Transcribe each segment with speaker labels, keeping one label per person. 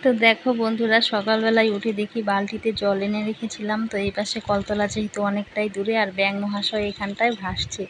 Speaker 1: তো দেখো বন্ধুরা, সকালবেলায় উঠে দেখি বালতিতে জল এনে রেখেছিলাম। তো এই পাশে কলতলা যেহেতু অনেকটাই দূরে, আর ব্যাঙ মহাশয় এখানটায় ভাসছে।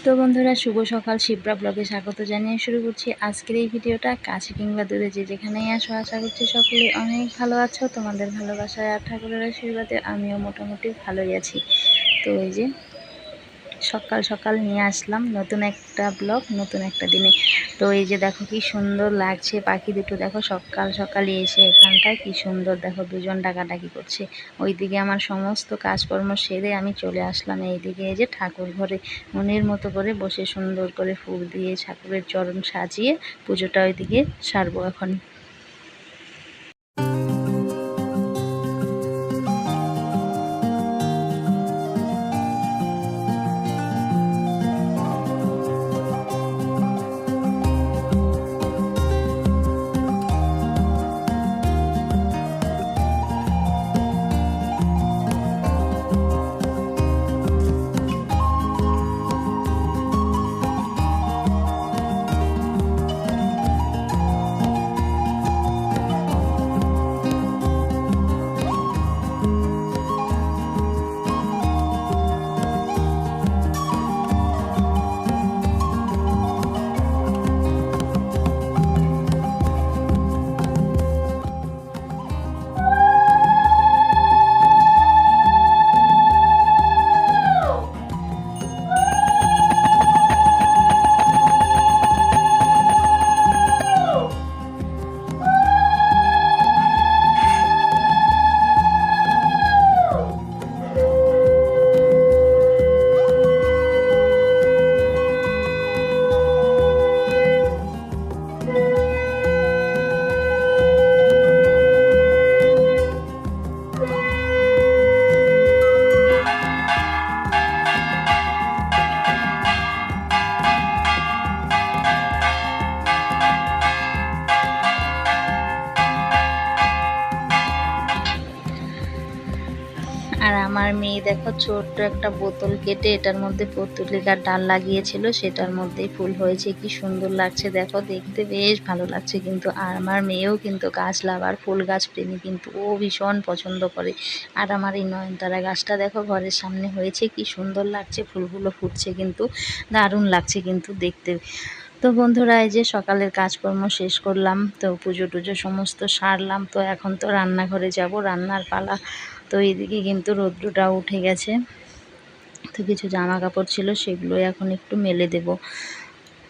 Speaker 1: তো বন্ধুরা, শুভ সকাল, শিবরা ব্লগে স্বাগত জানিয়ে শুরু করছি আজকের এই ভিডিওটা। কাছে কিংবা দূরে যে যেখানেই আসো, আশা করছি সকলে অনেক ভালো আছো। তোমাদের ভালোবাসায় আর ঠাকুরের আশীর্বাদে আমিও মোটামুটি ভালোই আছি। তো এই যে সকাল সকাল নিয়ে আসলাম নতুন একটা ব্লগ, নতুন একটা দিনে। তো এই যে দেখো কি সুন্দর লাগছে, পাখি দুটো দেখো সকাল সকালই এসে এখানটায় কি সুন্দর দেখো দুজন ডাকাডাকি করছে। ওইদিকে আমার সমস্ত কাজকর্ম সেরে আমি চলে আসলাম এইদিকে, এই যে ঠাকুর ঘরে মনের মতো করে বসে সুন্দর করে ফুল দিয়ে ঠাকুরের চরণ সাজিয়ে পুজোটা ওইদিকে সারবো এখন। আর আমার মেয়ে দেখো ছোট্ট একটা বোতল কেটে এটার মধ্যে পর্তুলিকার ডাল লাগিয়েছিল, সেটার মধ্যেই ফুল হয়েছে। কি সুন্দর লাগছে দেখো, দেখতে বেশ ভালো লাগছে কিন্তু। আর আমার মেয়েও কিন্তু গাছ লাগার, ফুল গাছ প্রেমী কিন্তু, ও ভীষণ পছন্দ করে। আর আমার এই নয়নতারা গাছটা দেখো ঘরের সামনে হয়েছে, কি সুন্দর লাগছে, ফুলগুলো ফুটছে কিন্তু, দারুণ লাগছে কিন্তু দেখতে। তো বন্ধুরা, এই যে সকালের কাজকর্ম শেষ করলাম, তো পুজো টুজো সমস্ত সারলাম। তো এখন তো রান্নাঘরে যাব, রান্নার পালা। তো এইদিকে কিন্তু রৌদ্রটাও উঠে গেছে। তো কিছু জামা কাপড় ছিল, সেগুলো এখন একটু মেলে দেব।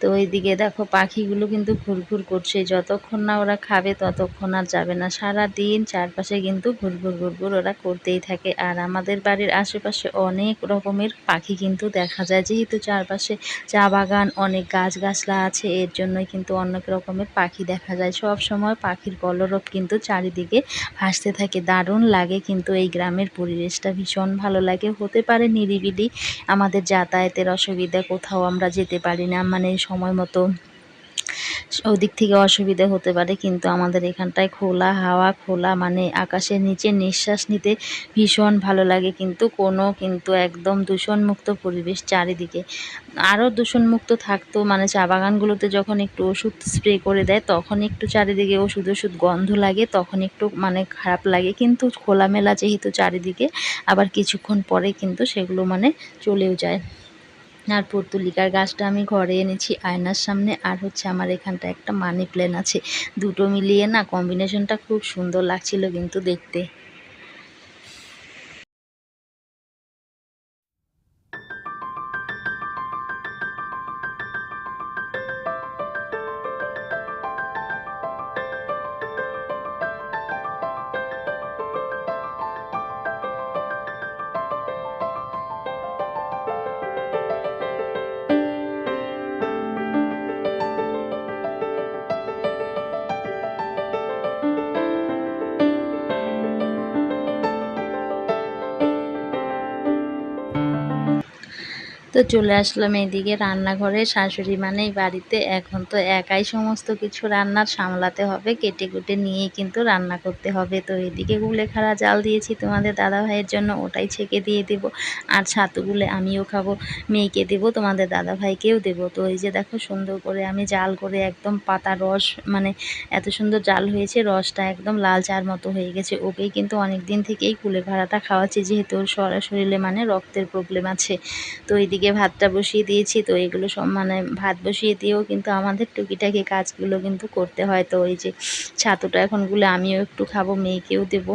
Speaker 1: তো ওইদিকে দেখো পাখিগুলো কিন্তু ঘুরঘুর করছে, যতক্ষণ না ওরা খাবে ততক্ষণ আর যাবে না। সারা দিন চারপাশে কিন্তু ঘুরঘুর ঘুরঘুর ওরা করতেই থাকে। আর আমাদের বাড়ির আশেপাশে অনেক রকমের পাখি কিন্তু দেখা যায়, যেহেতু চারপাশে চা বাগান, অনেক গাছগাছলা আছে, এর জন্যই কিন্তু অনেক রকমের পাখি দেখা যায়। সব সময় পাখির কলরব কিন্তু চারিদিকে ভাসতে থাকে, দারুণ লাগে কিন্তু। এই গ্রামের পরিবেশটা ভীষণ ভালো লাগে। হতে পারে নিরিবিলি, আমাদের যাতায়াতের অসুবিধা, কোথাও আমরা যেতে পারি না, মানে সময় মতো ওদিক থেকে অসুবিধা হতে পারে, কিন্তু আমাদের এখানটায় খোলা হাওয়া, খোলা মানে আকাশের নিচে নিঃশ্বাস নিতে ভীষণ ভালো লাগে কিন্তু। কিন্তু একদম দূষণমুক্ত পরিবেশ চারিদিকে। আরও দূষণমুক্ত থাকতো মানে চা বাগানগুলোতে যখন একটু ওষুধ স্প্রে করে দেয়, তখন একটু চারিদিকে ওষুধ গন্ধ লাগে, তখন একটু মানে খারাপ লাগে। কিন্তু খোলামেলা যেহেতু চারিদিকে, আবার কিছুক্ষণ পরে কিন্তু সেগুলো মানে চলেও যায়। আর পর্তুলিকার গাছটা আমি ঘরে এনেছি আয়নার সামনে, আর হচ্ছে আমার এখানটা একটা মানি প্ল্যান্ট আছে। দুটো মিলিয়ে না কম্বিনেশনটা খুব সুন্দর লাগছিল কিন্তু দেখতে। তো চলে আসলাম এইদিকে রান্নাঘরে। শাশুড়ি মানেই বাড়িতে, এখন তো একাই সমস্ত কিছু রান্নার সামলাতে হবে, কেটে কুটে নিয়েই কিন্তু রান্না করতে হবে। তো এদিকে কুলেখাড়া জাল দিয়েছি তোমাদের দাদা ভাইয়ের জন্য, ওটাই ছেঁকে দিয়ে দেবো। আর ছাতুগুলো আমিও খাবো, মেয়েকে দেবো, তোমাদের দাদা ভাইকেও দেবো। তো এই যে দেখো সুন্দর করে আমি জাল করে একদম পাতা রস, মানে এত সুন্দর জাল হয়েছে, রসটা একদম লাল চার মতো হয়ে গেছে। ওকেই কিন্তু অনেক দিন থেকেই কুলেখাড়াটা খাওয়াচ্ছি, যেহেতু ওর শরীরে মানে রক্তের প্রবলেম আছে। তো এইদিকে ভাতটা বসিয়ে দিয়েছি। তো এগুলো সব মানে ভাত বসিয়ে দিয়েও কিন্তু আমাদের টুকিটাকি কাজগুলো কিন্তু করতে হয়। তো এই যে ছাতুটা এখন গুলে আমিও একটু খাবো, মেয়েকেও দেবো,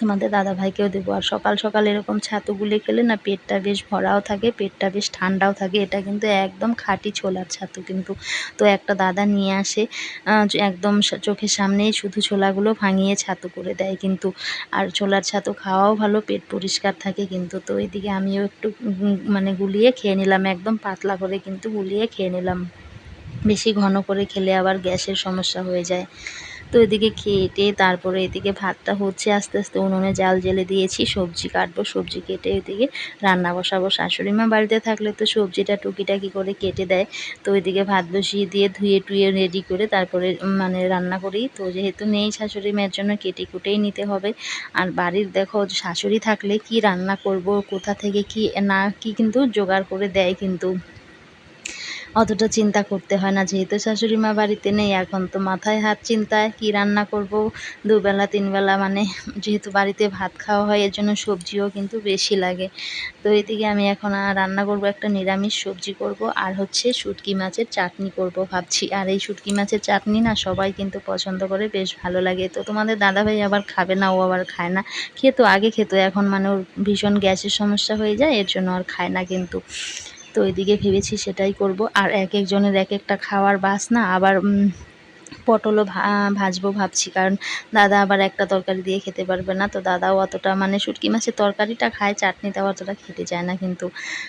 Speaker 1: তোমাদের দাদা ভাইকেও দেবো। আর সকাল সকাল এরকম ছাতু গুলে খেলে না পেটটা বেশ ভরাও থাকে, পেটটা বেশ ঠান্ডাও থাকে। এটা কিন্তু একদম খাঁটি ছোলার ছাতু কিন্তু। তো একটা দাদা নিয়ে আসে, একদম চোখের সামনেই শুধু ছোলাগুলো ভাঙিয়ে ছাতু করে দেয় কিন্তু। আর ছোলার ছাতু খাওয়াও ভালো, পেট পরিষ্কার থাকে কিন্তু। তো এইদিকে আমিও একটু মানে গুলিয়ে খেয়ে নিলাম, একদম পাতলা করে কিন্তু গুলিয়ে খেয়ে নিলাম। বেশি ঘন করে খেলে আবার গ্যাসের সমস্যা হয়ে যায়। তো এদিকে খেয়ে তারপরে এদিকে ভাতটা হচ্ছে, আস্তে আস্তে উনুনে জাল জেলে দিয়েছি, সবজি কাটবো, সবজি কেটে এদিকে রান্না বসাবো। শাশুড়ি মা বাড়িতে থাকলে তো সবজিটা টুকিটাকি করে কেটে দেয়। তো ওইদিকে ভাত বসিয়ে দিয়ে ধুয়ে টুয়ে রেডি করে তারপরে মানে রান্না করি। তো যেহেতু নেই শাশুড়ি মায়ের জন্য কেটে কুটেই নিতে হবে। আর বাড়ির দেখো শাশুড়ি থাকলে কি রান্না করব, কোথা থেকে কি না কি কিন্তু জোগাড় করে দেয় কিন্তু, অতটা চিন্তা করতে হয় না। যেহেতু শাশুড়ি মা বাড়িতে নেই, এখন তো মাথায় হাত চিন্তায় কি রান্না করব, দুবেলা তিনবেলা মানে যেহেতু বাড়িতে ভাত খাওয়া হয়, এর জন্য সবজিও কিন্তু বেশি লাগে। তো এদিকে আমি এখন রান্না করব, একটা নিরামিষ সবজি করব, আর হচ্ছে শুটকি মাছের চাটনি করব ভাবছি। আর এই শুটকি মাছের চাটনি না সবাই কিন্তু পছন্দ করে, বেশ ভালো লাগে। তো তোমাদের দাদাভাই আবার খাবে না, ও আবার খায় না। খেতো, আগে খেতো, এখন মানে ওর ভীষণ গ্যাসের সমস্যা হয়ে যায়, এর জন্য আর খায় না কিন্তু। তো এদিকে ভেবেছি সেটাই করব। আর এক একজনের এক একটা খাওয়ার বাসনা। আবার পটলও ভাজবো ভাবছি, কারণ দাদা আবার একটা তরকারি দিয়ে খেতে পারবে না। তো দাদাও অতটা মানে শুটকি মাছের তরকারিটা খায়, চাটনিটাও অতটা খেতে চায় না কিন্তু।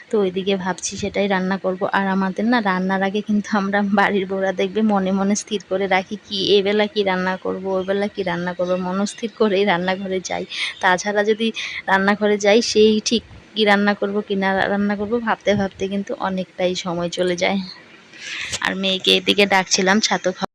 Speaker 1: তো ওইদিকে ভাবছি সেটাই রান্না করব। আর আমাদের না রান্নার আগে কিন্তু আমরা বাড়ির বউরা দেখবে মনে মনে স্থির করে রাখি, কি এবেলা কি রান্না করব, ওইবেলা কি রান্না করব, মনস্থির করেই রান্নাঘরে যাই। তাছাড়া যদি রান্নাঘরে যাই, সেই ঠিক কি রান্না করব কি না রান্না করব ভাবতে ভাবতে কিন্তু অনেকটাই সময় চলে যায়। আর মেয়েকে এদিকে ডাকছিলাম ছাতু খাওয়া।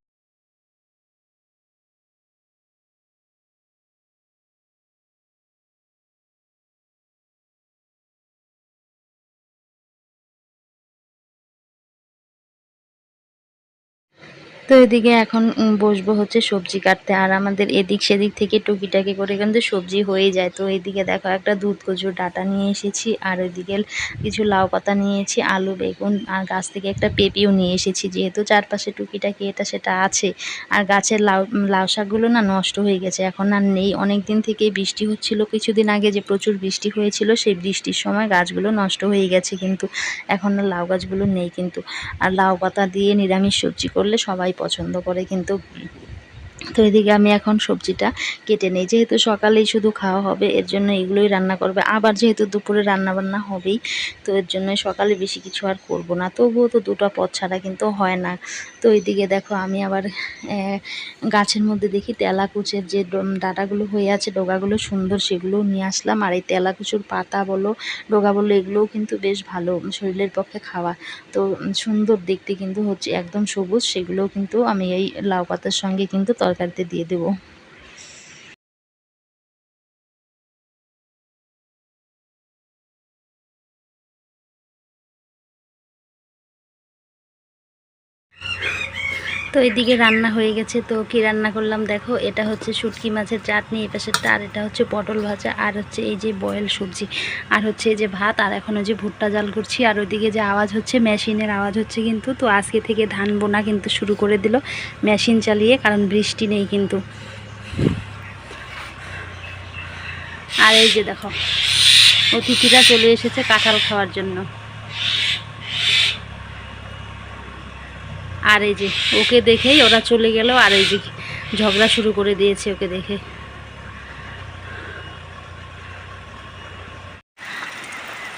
Speaker 1: তো এদিকে এখন বসবো হচ্ছে সবজি কাটতে। আর আমাদের এদিক সেদিক থেকে টুকিটাকি করে কিন্তু সবজি হয়ে যায়। তো এদিকে দেখো একটা দুধ কচুর ডাঁটা নিয়ে এসেছি, আর ওইদিকে কিছু লাউ পাতা নিয়েছি, আলু বেগুন, আর গাছ থেকে একটা পেঁপেও নিয়ে এসেছি। যেহেতু চারপাশে টুকিটাকি এটা সেটা আছে। আর গাছের লাউ শাকগুলো না নষ্ট হয়ে গেছে, এখন আর নেই। অনেক দিন থেকেই বৃষ্টি হচ্ছিল, কিছুদিন আগে যে প্রচুর বৃষ্টি হয়েছিল, সেই বৃষ্টির সময় গাছগুলো নষ্ট হয়ে গেছে কিন্তু। এখন আর লাউ গাছগুলো নেই কিন্তু। আর লাউ পাতা দিয়ে নিরামিষ সবজি করলে সবাই পছন্দ করে কিন্তু। তো এদিকে আমি এখন সবজিটা কেটে নেই, যেহেতু সকালেই শুধু খাওয়া হবে, এর জন্য এগুলোই রান্না করবে। আবার যেহেতু দুপুরে রান্না বান্না হবেই, তো এর জন্য সকালে বেশি কিছু আর করব না। তবুও তো দুটো পদ ছাড়া কিন্তু হয় না। তো এইদিকে দেখো আমি আবার গাছের মধ্যে দেখি তেলাকুচের যে ডাঁটাগুলো হয়ে আছে, ডগাগুলো সুন্দর, সেগুলোও নিয়ে আসলাম। আর এই তেলাকুচুর পাতা বলো, ডগা বলো, এগুলোও কিন্তু বেশ ভালো শরীরের পক্ষে খাওয়া। তো সুন্দর দেখতে কিন্তু হচ্ছে, একদম সবুজ, সেগুলোও কিন্তু আমি এই লাউ পাতার সঙ্গে কিন্তু তরকারিতে দিয়ে দেবো। তো এদিকে রান্না হয়ে গেছে। তো কি রান্না করলাম দেখো, এটা হচ্ছে শুটকি মাছের চাটনি, এই পাশেরটা, আর এটা হচ্ছে পটল ভাজা, আর হচ্ছে এই যে বয়েল সবজি, আর হচ্ছে এই যে ভাত, আর এখন ওই যে ভুট্টা জাল করছি। আর ওইদিকে যে আওয়াজ হচ্ছে, মেশিনের আওয়াজ হচ্ছে কিন্তু। তো আজকে থেকে ধান বোনা কিন্তু শুরু করে দিল মেশিন চালিয়ে, কারণ বৃষ্টি নেই কিন্তু। আর এই যে দেখো অতিথিরা চলে এসেছে কাঁঠাল খাওয়ার জন্য। আর এই যে ওকে দেখেই ওরা চলে গেল, আর এই যে ঝগড়া শুরু করে দিয়েছে ওকে দেখে।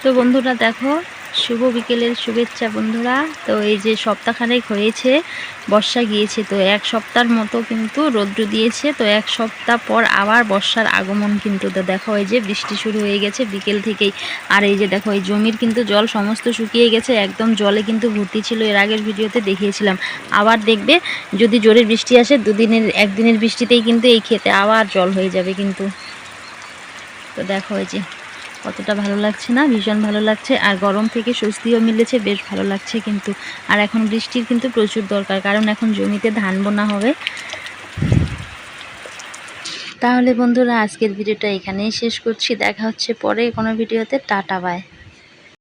Speaker 1: তো বন্ধুরা দেখো, শুভ বিকেলের শুভেচ্ছা বন্ধুরা। তো এই যে সপ্তাহখানেক হয়েছে বর্ষা গিয়েছে, তো এক সপ্তাহের মতো কিন্তু রৌদ্র দিয়েছে, তো এক সপ্তাহ পর আবার বর্ষার আগমন কিন্তু। তো দেখো এই যে বৃষ্টি শুরু হয়ে গেছে বিকেল থেকেই। আর এই যে দেখো এই জমির কিন্তু জল সমস্ত শুকিয়ে গেছে, একদম জলে কিন্তু ভর্তি ছিল, এর আগের ভিডিওতে দেখিয়েছিলাম। আবার দেখবে যদি জোরে বৃষ্টি আসে একদিনের বৃষ্টিতেই কিন্তু এই ক্ষেতে আবার জল হয়ে যাবে কিন্তু। তো দেখো এই যে কতটা ভালো লাগছে না, ভীষণ ভালো লাগছে। আর গরম থেকে স্বস্তিও মিলেছে, বেশ ভালো লাগছে কিন্তু। আর এখন বৃষ্টির কিন্তু প্রচুর দরকার, কারণ এখন জমিতে ধান বোনা হবে। তাহলে বন্ধুরা আজকের ভিডিওটা এখানেই শেষ করছি, দেখা হচ্ছে পরে কোনো ভিডিওতে। Tata bye.